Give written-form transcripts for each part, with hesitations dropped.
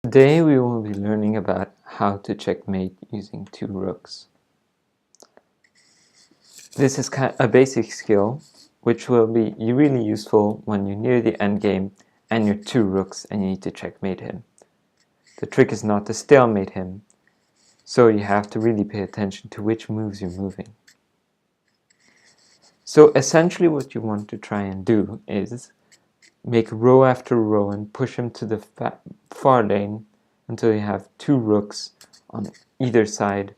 Today we will be learning about how to checkmate using 2 rooks. This is a basic skill which will be really useful when you're near the end game and you're 2 rooks and you need to checkmate him. The trick is not to stalemate him, so you have to really pay attention to which moves you're moving. So essentially what you want to try and do is make row after row and push him to the far lane until you have 2 rooks on either side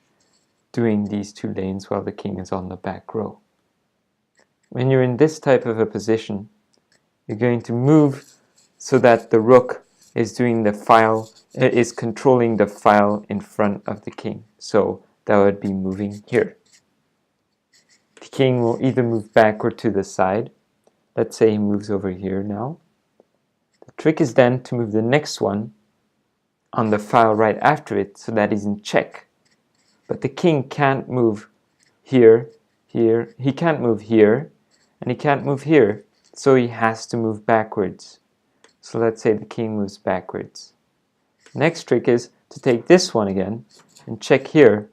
doing these 2 lanes while the king is on the back row. When you're in this type of a position, you're going to move so that the rook is doing the file, is controlling the file in front of the king. So that would be moving here. The king will either move back or to the side. Let's say he moves over here now. The trick is then to move the next one on the file right after it so that he's in check. But the king can't move here, here, he can't move here, and he can't move here, so he has to move backwards. So let's say the king moves backwards. Next trick is to take this one again and check here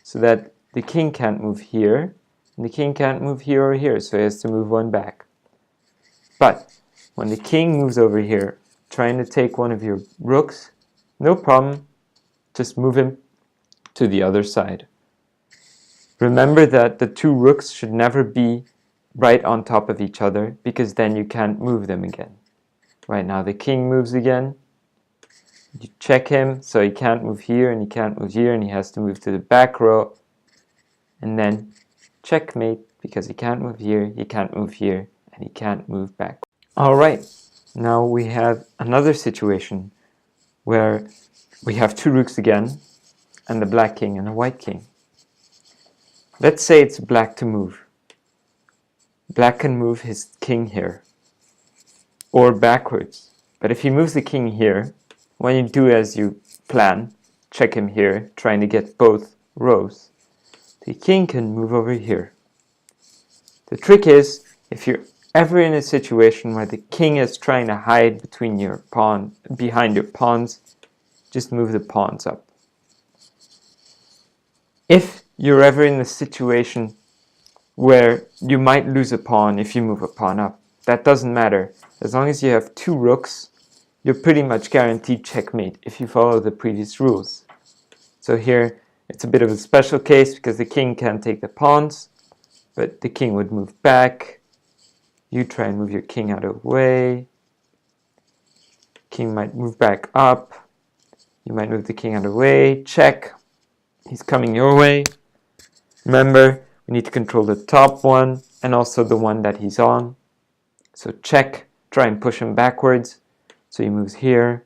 so that the king can't move here, and the king can't move here or here, so he has to move one back. But when the king moves over here, trying to take one of your rooks, no problem, just move him to the other side. Remember that the 2 rooks should never be right on top of each other, because then you can't move them again. Right now the king moves again, you check him, so he can't move here and he can't move here and he has to move to the back row, and then checkmate, because he can't move here, he can't move here, and he can't move back. Alright, now we have another situation where we have 2 rooks again, and the black king and the white king. Let's say it's black to move. Black can move his king here, or backwards. But if he moves the king here, when you do as you plan, check him here, trying to get both rows, the king can move over here. The trick is, if you're ever in a situation where the king is trying to hide behind your pawns, just move the pawns up. If you're ever in a situation where you might lose a pawn if you move a pawn up, that doesn't matter. As long as you have 2 rooks, you're pretty much guaranteed checkmate if you follow the previous rules. So here, it's a bit of a special case because the king can't take the pawns, but the king would move back. You try and move your king out of the way. King might move back up. You might move the king out of the way. Check. He's coming your way. Remember, we need to control the top one and also the one that he's on. So check, try and push him backwards. So he moves here,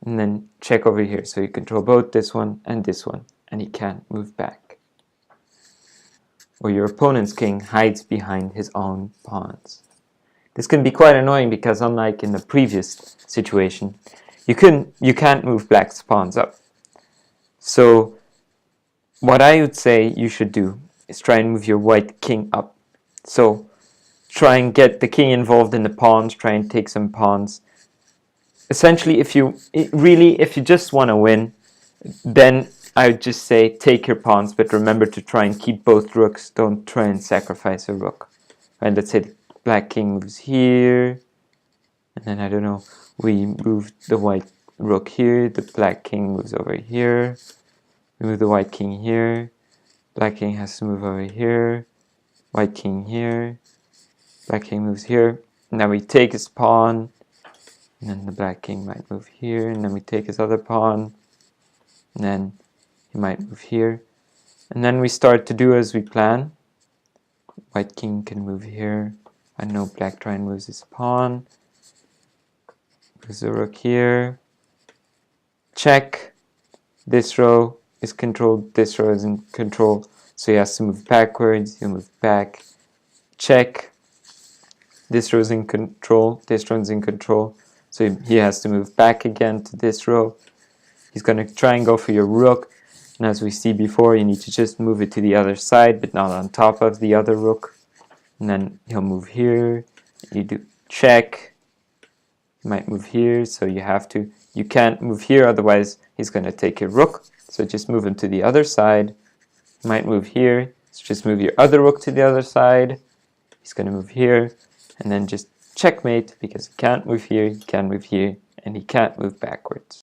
and then check over here. So you control both this one, and he can't move back. Or your opponent's king hides behind his own pawns. This can be quite annoying because unlike in the previous situation, you can't move black's pawns up. So what I would say you should do is try and move your white king up. So try and get the king involved in the pawns, try and take some pawns. Essentially, if you just want to win, then I would just say take your pawns, but remember to try and keep both rooks. Don't try and sacrifice a rook. Right, let's say the black king moves here, and then I don't know, we move the white rook here, the black king moves over here. We move the white king here, black king has to move over here, white king here, black king moves here. Now we take his pawn, and then the black king might move here, and then we take his other pawn, and then he might move here. And then we start to do as we plan. White king can move here. I know black try and moves his pawn. Moves the rook here. Check. This row is controlled, this row is in control, so he has to move backwards, he'll move back. Check. This row is in control, this row is in control, so he has to move back again to this row. He's going to try and go for your rook, and as we see before, you need to just move it to the other side, but not on top of the other rook. And then he'll move here, you do check, He might move here, so you can't move here, otherwise he's going to take your rook. So just move him to the other side. He might move here, so just move your other rook to the other side. He's going to move here, and then just checkmate, because he can't move here, he can't move here, and he can't move backwards.